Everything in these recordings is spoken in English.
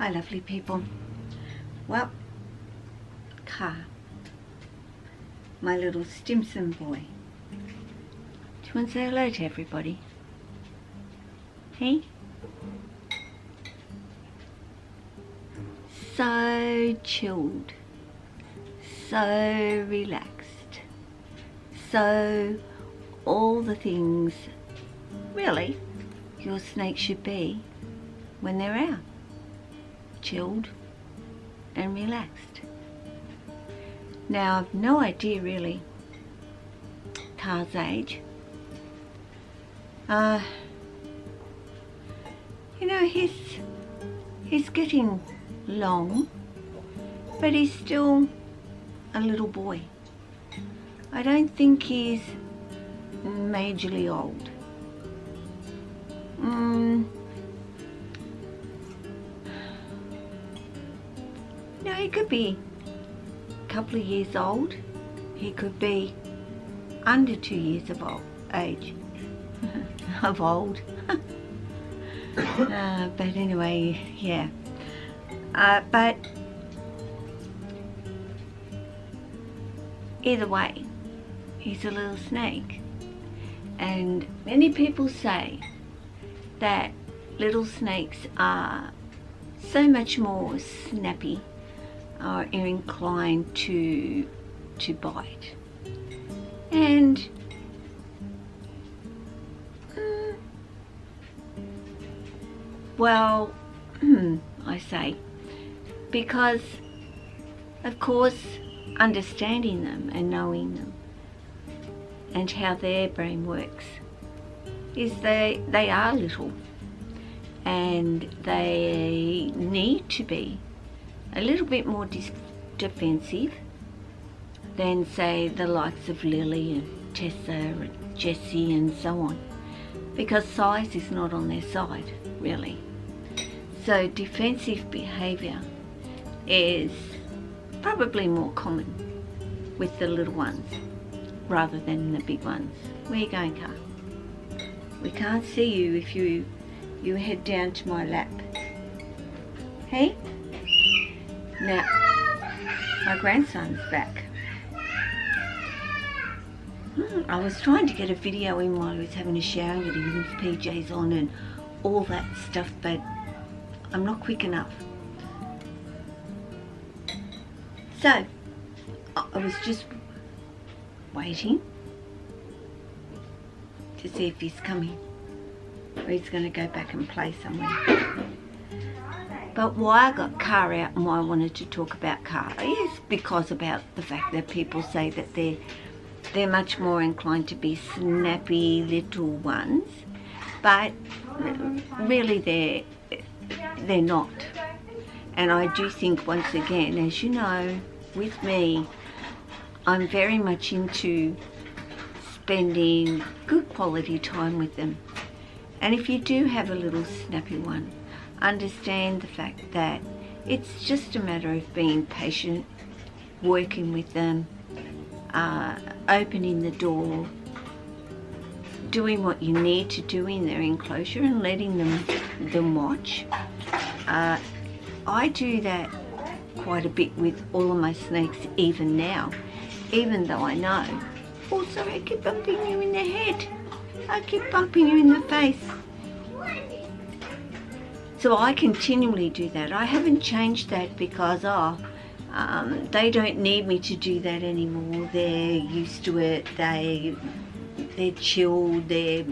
Hi lovely people. Well, Car, my little Stimson boy. Do you want to say hello to everybody? Hey? So chilled, so relaxed, so all the things really your snake should be when they're out. Chilled and relaxed. Now I've no idea really Car's age. You know, he's getting long, but he's still a little boy. I don't think he's majorly old. No, he could be a couple of years old. He could be under 2 years of age. Of old. But anyway, yeah. But either way, he's a little snake. And many people say that little snakes are so much more snappy, are inclined to bite. And well, I say, because of course understanding them and knowing them and how their brain works is they are little and they need to be a little bit more defensive than say the likes of Lily and Tessa and Jessie and so on, because size is not on their side really. So defensive behaviour is probably more common with the little ones rather than the big ones. Where are you going, Car? We can't see you if you head down to my lap. Hey? Now, my grandson's back. I was trying to get a video in while he was having a shower, getting his PJs on and all that stuff, but I'm not quick enough. So, I was just waiting to see if he's coming or he's going to go back and play somewhere. But why I got Car out and why I wanted to talk about Car is because about the fact that people say that they're much more inclined to be snappy little ones, but really they're not. And I do think, once again, as you know, with me, I'm very much into spending good quality time with them. And if you do have a little snappy one, understand the fact that it's just a matter of being patient, working with them, opening the door, doing what you need to do in their enclosure and letting them watch. I do that quite a bit with all of my snakes even now, even though I know. Oh, sorry, I keep bumping you in the head. I keep bumping you in the face. So I continually do that. I haven't changed that because they don't need me to do that anymore. They're used to it. They're chilled. They're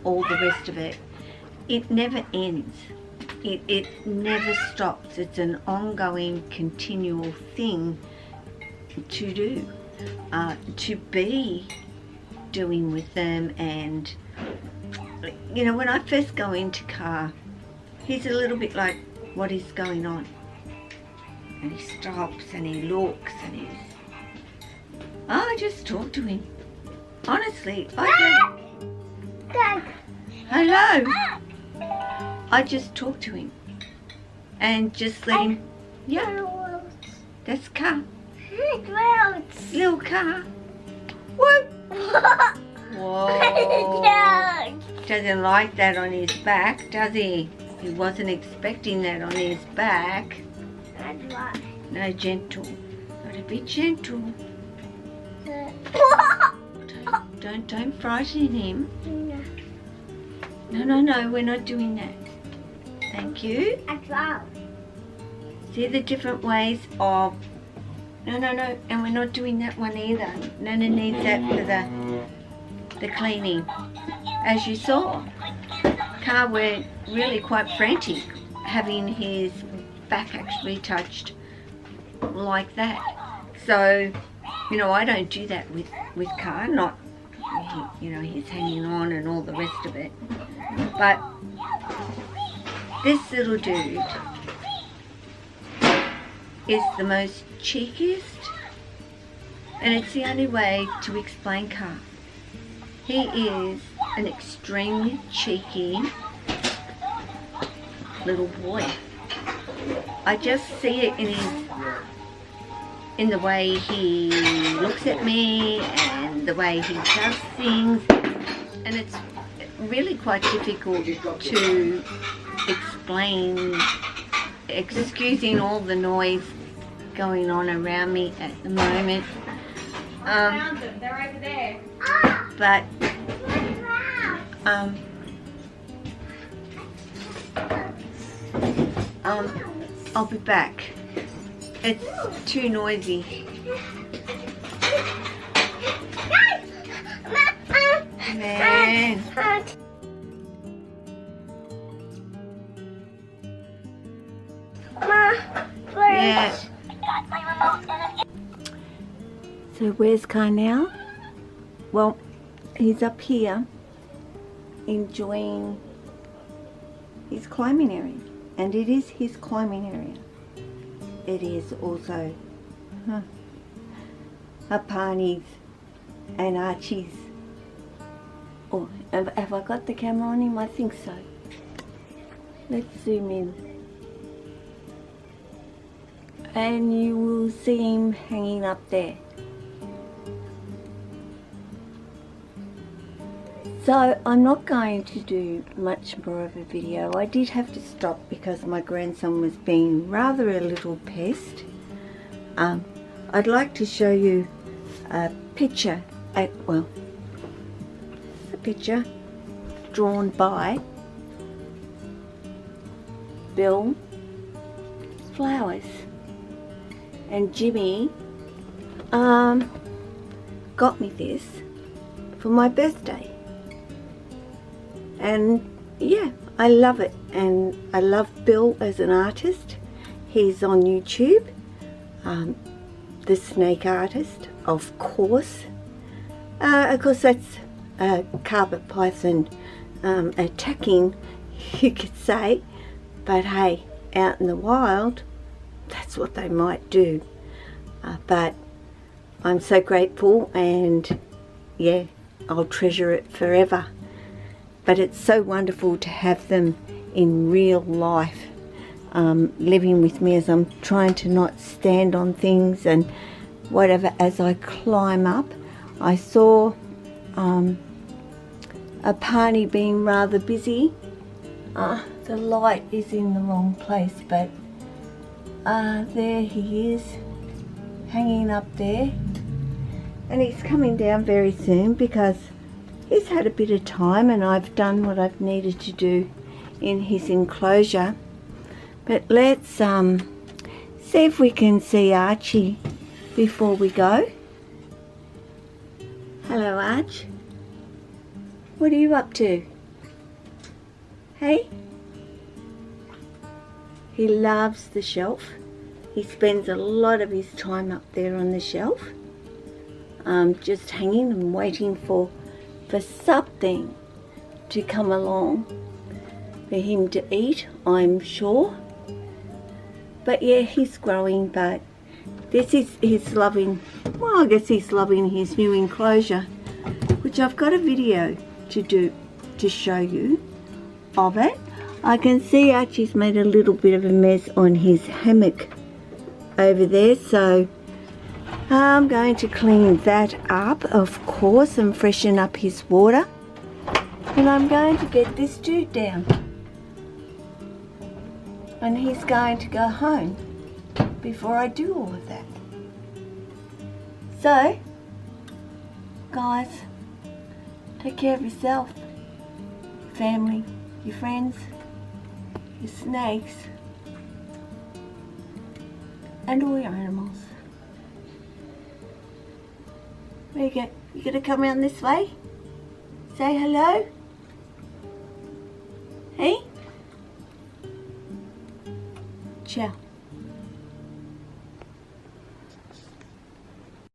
all the rest of it. It never ends. It never stops. It's an ongoing, continual thing to do, to be doing with them. And you know, when I first go into Car, he's a little bit like, what is going on? And he stops and he looks and I just talk to him. Honestly, hello. I just talk to him and just let him. Yeah, that's Car. Little Car. What? Whoa. Doesn't like that on his back, does he? He wasn't expecting that on his back. That's right. No, gentle. Gotta be gentle. Don't frighten him. No, we're not doing that. Thank you. That's right. See the different ways of... No, and we're not doing that one either. Nana needs that for the cleaning. As you saw, Car went really quite frantic having his back actually touched like that. So, you know, I don't do that with Car, not, you know, he's hanging on and all the rest of it. But this little dude is the most cheekiest, and it's the only way to explain Car. He is an extremely cheeky little boy. I just see it in the way he looks at me and the way he does things, and it's really quite difficult to explain, excusing all the noise going on around me at the moment. Found them. They're over there. But I'll be back. It's too noisy. Man. Yeah. So where's Car now? Well, he's up here enjoying his climbing area, and it is his climbing area. It is also Apani's and Archie's. Oh, have I got the camera on him? I think so. Let's zoom in. And you will see him hanging up there. So I'm not going to do much more of a video. I did have to stop because my grandson was being rather a little pest. I'd like to show you a picture, a picture drawn by Bill Flowers. And Jimmy got me this for my birthday. And yeah, I love it, and I love Bill as an artist. He's on YouTube, the snake artist, of course. Of course, that's a carpet python attacking, you could say. But hey, out in the wild, that's what they might do. But I'm so grateful, and yeah, I'll treasure it forever. But it's so wonderful to have them in real life, living with me as I'm trying to not stand on things and whatever. As I climb up, I saw Apani being rather busy. The light is in the wrong place, but there he is, hanging up there. And he's coming down very soon because he's had a bit of time, and I've done what I've needed to do in his enclosure. But let's see if we can see Archie before we go. Hello, Arch. What are you up to? Hey? He loves the shelf. He spends a lot of his time up there on the shelf, just hanging and waiting for something to come along for him to eat, I'm sure. But yeah, he's growing, but this is his loving, well, I guess he's loving his new enclosure, which I've got a video to do to show you of it. I can see Archie's made a little bit of a mess on his hammock over there, so I'm going to clean that up, of course, and freshen up his water. And I'm going to get this dude down. And he's going to go home before I do all of that. So, guys, take care of yourself, your family, your friends, your snakes, and all your animals. Where you go? You gonna come around this way? Say hello? Hey? Ciao.